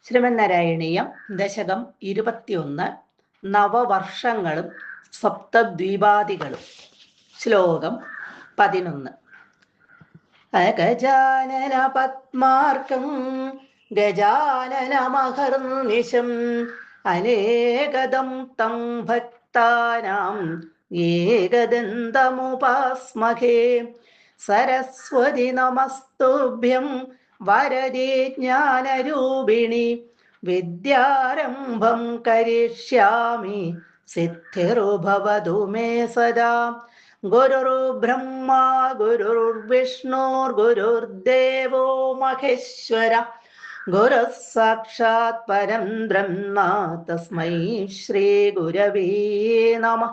ശ്രീമന്നാരായണീയം ദശകം 21 നവവർഷങ്ങളും സപ്തദ്വീപാദികളും. ശ്ലോകം 11. അഗജാനന പത്മാർക്കം ഗജാനനമഹർനിശം അനേകദം തം ഭക്താനാം ഏകദന്തമുപാസ്മഹേ. സരസ്വതി നമസ്തുഭ്യം വരദേ ജ്ഞാനരൂപിണി വിദ്യാരംഭം കരിഷ്യാമി സിദ്ധിർഭവതു മേ സദാ. ഗുരുർബ്രഹ്മ ഗുരുർവിഷ്ണുർഗുരുർദേവോ മഹേശ്വര ഗുരുഃ സാക്ഷാത് പരം ബ്രഹ്മ തസ്മൈ ശ്രീ ഗുരവേ നമഃ.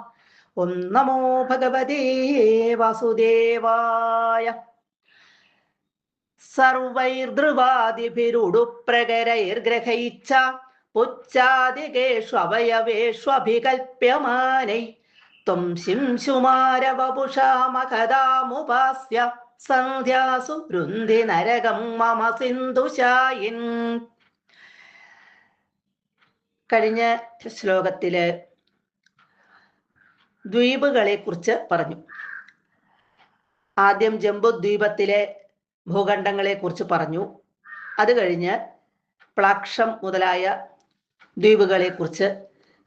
ഓം നമോ ഭഗവതേ വാസുദേവായ. സർവൈർധ്രുവാദിഭിരുടുപ്രകരൈർഗ്രഹൈശ്ച പുച്ഛാദികേഷു അവയവേഷ്വഭികൽപ്യമാനൈ ത്വം ശിംശുമാരവപുഷാ മഹദാമുപാസ്യ സന്ധ്യാസു വൃന്ദി നരകം മമ സിന്ധുശായിൻ. കഴിഞ്ഞ ശ്ലോകത്തില് ദ്വീപുകളെ കുറിച്ച് പറഞ്ഞു. ആദ്യം ജംബുദ്വീപത്തിലെ ഭൂഖണ്ഡങ്ങളെ കുറിച്ച് പറഞ്ഞു. അത് കഴിഞ്ഞ് പ്ലാക്ഷം മുതലായ ദ്വീപുകളെ കുറിച്ച്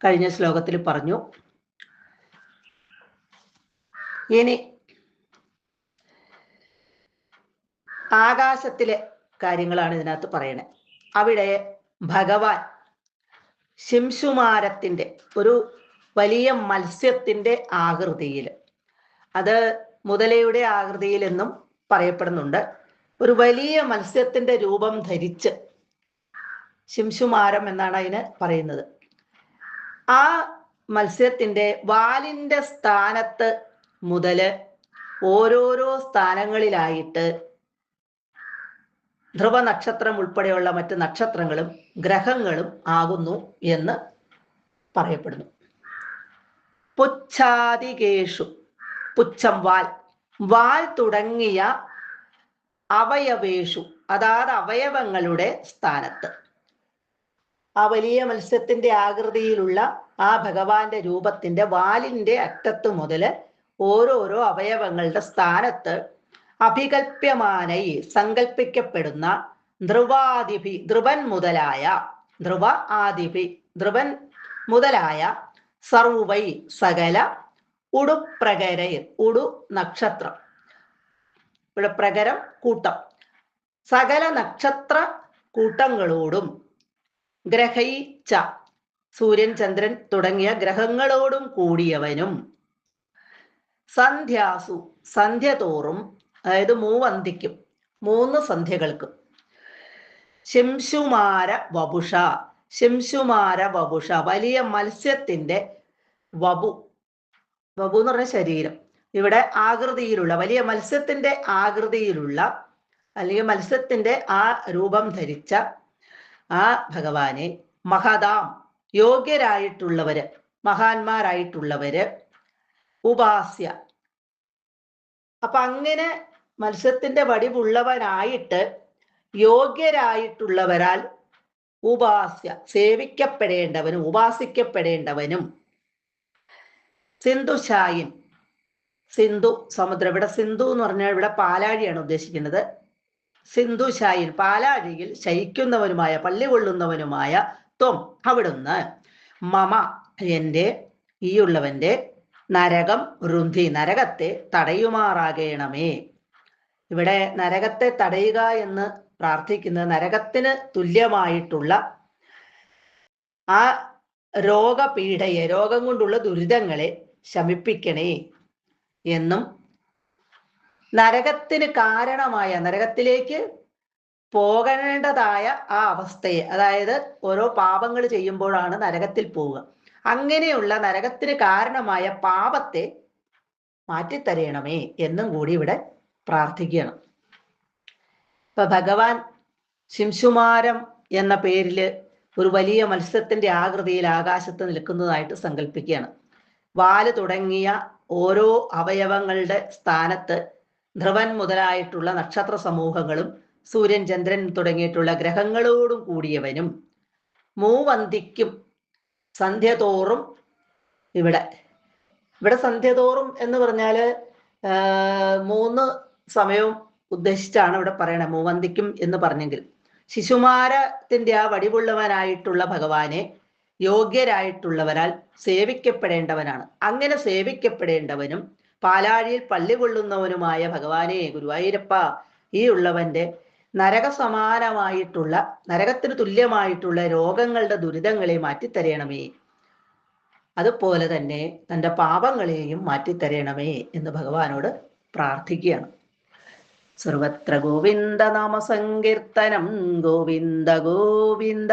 കഴിഞ്ഞ ശ്ലോകത്തിൽ പറഞ്ഞു. ഇനി ആകാശത്തിലെ കാര്യങ്ങളാണ് ഇതിനകത്ത് പറയണേ. അവിടെ ഭഗവാൻ ശിംശുമാരത്തിന്റെ ഒരു വലിയ മത്സ്യത്തിന്റെ ആകൃതിയിൽ, അത് മുതലയുടെ ആകൃതിയിൽ എന്നും പറയപ്പെടുന്നുണ്ട്, ഒരു വലിയ മത്സ്യത്തിന്റെ രൂപം ധരിച്ച് ശിംശുമാരം എന്നാണ് അതിന് പറയുന്നത്. ആ മത്സ്യത്തിന്റെ വാലിന്റെ സ്ഥാനത്ത് മുതല് ഓരോരോ സ്ഥാനങ്ങളിലായിട്ട് ധ്രുവ നക്ഷത്രം ഉൾപ്പെടെയുള്ള മറ്റ് നക്ഷത്രങ്ങളും ഗ്രഹങ്ങളും ആകുന്നു എന്ന് പറയപ്പെടുന്നു. പുച്ഛാദികേഷു, പുച്ഛം വാൽ തുടങ്ങിയ അവയവേഷു, അതാത് അവയവങ്ങളുടെ സ്ഥാനത്ത്, ആ വലിയ മത്സ്യത്തിന്റെ ആകൃതിയിലുള്ള ആ ഭഗവാന്റെ രൂപത്തിന്റെ വാലിന്റെ അറ്റത്ത് മുതല് ഓരോരോ അവയവങ്ങളുടെ സ്ഥാനത്ത് അഭികൽപ്യമാനൈ സങ്കല്പിക്കപ്പെടുന്ന ധ്രുവാദിഭി, ധ്രുവൻ മുതലായ സർവൈ സകല ഉടുപ്രകരൈർ, ഉടു നക്ഷത്രം, ഇവിടെ പ്രകരം കൂട്ടം, സകല നക്ഷത്ര കൂട്ടങ്ങളോടും ഗ്രഹൈച്ച സൂര്യൻ ചന്ദ്രൻ തുടങ്ങിയ ഗ്രഹങ്ങളോടും കൂടിയവനും സന്ധ്യാസു സന്ധ്യ തോറും, അതായത് മൂവന്തിക്കും 3 സന്ധ്യകൾക്കും, ശിംശുമാര വപുഷ വലിയ മത്സ്യത്തിന്റെ വപു എന്ന് പറഞ്ഞ ശരീരം, ഇവിടെ ആകൃതിയിലുള്ള വലിയ മത്സ്യത്തിന്റെ ആകൃതിയിലുള്ള അല്ലെങ്കിൽ മത്സ്യത്തിന്റെ ആ രൂപം ധരിച്ച ആ ഭഗവാനെ മഹദാം യോഗ്യരായിട്ടുള്ളവര്, മഹാന്മാരായിട്ടുള്ളവര് ഉപാസ്യ. അപ്പൊ അങ്ങനെ മത്സ്യത്തിന്റെ വടിവുള്ളവനായിട്ട് യോഗ്യരായിട്ടുള്ളവരാൽ ഉപാസ്യ സേവിക്കപ്പെടേണ്ടവനും ഉപാസിക്കപ്പെടേണ്ടവനും സിന്ധുശായിൻ, സിന്ധു സമുദ്രം, ഇവിടെ സിന്ധു എന്ന് പറഞ്ഞാൽ ഇവിടെ പാലാഴിയാണ് ഉദ്ദേശിക്കുന്നത്. സിന്ധുശായിൻ പാലാഴിയിൽ ശയിക്കുന്നവനുമായ, പള്ളി കൊള്ളുന്നവനുമായ ത്വം അവിടുന്ന്, മമ എൻ്റെ, ഈയുള്ളവന്റെ, നരകം രുന്ധി നരകത്തെ തടയുമാറാകണമേ. ഇവിടെ നരകത്തെ തടയുക എന്ന് പ്രാർത്ഥിക്കുന്നത് നരകത്തിന് തുല്യമായിട്ടുള്ള ആ രോഗപീഠയെ, രോഗം കൊണ്ടുള്ള ദുരിതങ്ങളെ ശമിപ്പിക്കണേ എന്നും, നരകത്തിന് കാരണമായ, നരകത്തിലേക്ക് പോകേണ്ടതായ ആ അവസ്ഥയെ, അതായത് ഓരോ പാപങ്ങൾ ചെയ്യുമ്പോഴാണ് നരകത്തിൽ പോവുക, അങ്ങനെയുള്ള നരകത്തിന് കാരണമായ പാപത്തെ മാറ്റിത്തരയണമേ എന്നും കൂടി ഇവിടെ പ്രാർത്ഥിക്കണം. ഇപ്പൊ ഭഗവാൻ ശിംശുമാരം എന്ന പേരില് ഒരു വലിയ മത്സ്യത്തിന്റെ ആകൃതിയിൽ ആകാശത്ത് നിൽക്കുന്നതായിട്ട് സങ്കല്പിക്കുകയാണ്. വാല് തുടങ്ങിയ ഓരോ അവയവങ്ങളുടെ സ്ഥാനത്ത് ധ്രുവൻ മുതലായിട്ടുള്ള നക്ഷത്ര സമൂഹങ്ങളും സൂര്യൻ ചന്ദ്രൻ തുടങ്ങിയിട്ടുള്ള ഗ്രഹങ്ങളോടും കൂടിയവനും മൂവന്തിക്കും സന്ധ്യ തോറും ഇവിടെ സന്ധ്യതോറും എന്ന് പറഞ്ഞാല് 3 സമയവും ഉദ്ദേശിച്ചാണ് ഇവിടെ പറയണത്. മൂവന്തിക്കും എന്ന് പറഞ്ഞെങ്കിൽ ശിശുമാരത്തിന്റെ ആ വടിവുള്ളവനായിട്ടുള്ള ഭഗവാനെ യോഗ്യരായിട്ടുള്ളവരാൽ സേവിക്കപ്പെടേണ്ടവനാണ്. അങ്ങനെ സേവിക്കപ്പെടേണ്ടവനും പാലാഴിയിൽ പള്ളി കൊള്ളുന്നവനുമായ ഭഗവാനെ ഗുരുവായൂരപ്പ, ഈ ഉള്ളവന്റെ നരകസമാനമായിട്ടുള്ള, നരകത്തിന് തുല്യമായിട്ടുള്ള രോഗങ്ങളുടെ ദുരിതങ്ങളെ മാറ്റിത്തരയണമേ, അതുപോലെ തന്നെ തൻ്റെ പാപങ്ങളെയും മാറ്റിത്തരയണമേ എന്ന് ഭഗവാനോട് പ്രാർത്ഥിക്കുകയാണ്. സർവത്ര ഗോവിന്ദ നാമ സങ്കീർത്തനം, ഗോവിന്ദ ഗോവിന്ദ.